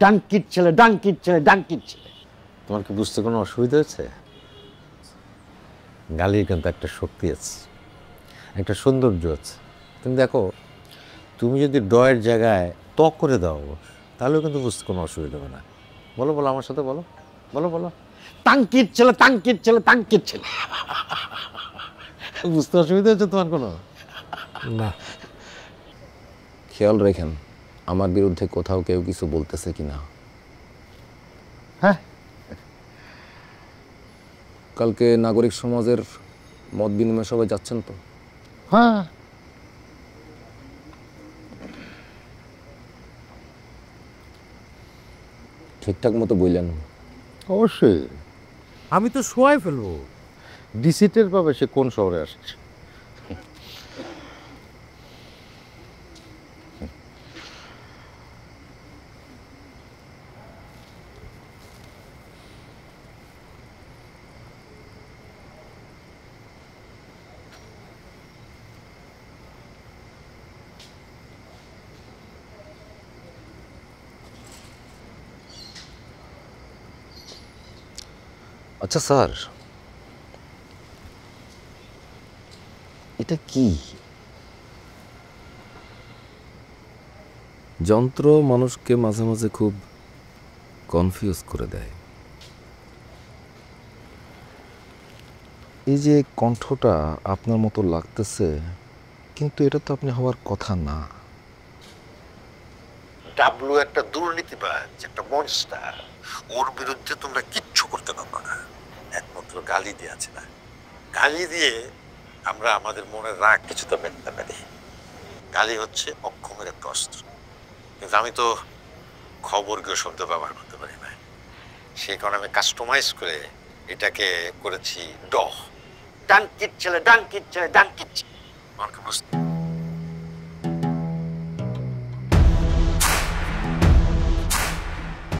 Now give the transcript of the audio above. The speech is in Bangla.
ডাঙ্কির ছেলে, ডাঙ্কির ছেলে, ডাঙ্কির ছেলে। তোমার কি বুঝতে কোনো অসুবিধা হয়েছে? গালির কিন্তু একটা শক্তি আছে, একটা সৌন্দর্য আছে। তুমি দেখো, তুমি যদি ডয়ের জায়গায় ত করে দাও তাহলেও কিন্তু বুঝতে কোনো অসুবিধা হবে না। বলো বলো, আমার সাথে বলো, বলো বলো, টাঙ্কির ছেলে, টাঙ্কির ছেলে, টাঙ্কির ছেলে। বুঝতে অসুবিধা হচ্ছে তোমার কোনো? না। খেয়াল রেখেন আমার বিরুদ্ধে কোথাও কেউ কিছু বলতেছে কিনা। হ্যাঁ, কালকে নাগরিক সমাজের মত বিনিময় সবাই যাচ্ছেন তো? হ্যাঁ। ঠিকঠাক মতো বললেন? অবশ্যই। আমি তো শোয়াই ফেলবো। ডিসিটের পাবে সে কোন শহরে আসছে। আচ্ছা স্যার, এটা কি যন্ত্র? মানুষকে মাঝে মাঝে খুব কনফিউজ করে দেয়। এই যে কণ্ঠটা আপনার মতো লাগতেছে, কিন্তু এটা তো আপনি হওয়ার কথা না। ডাবলু একটা দুর্নীতিবাজ, একটা মনস্টার। ওর বিরুদ্ধে তোমরা কিচ্ছু করতে পারবে না, একমাত্র গালি দিয়ে আছে না। গালি দিয়ে আমরা আমাদের মনের রাগ কিছুটা মেটাতে পারি। গালি হচ্ছে অক্ষমের একটা অস্ত্র। কিন্তু আমি তো খবরকে শব্দ ব্যবহার করতে পারি না, সেই কারণে আমি কাস্টমাইজ করে এটাকে করেছি ড। ডাঙ্কির ছেলে, ডাঙ্কির ছেলে, ডাঙ্কির ছেলে। আমার কি বুঝতে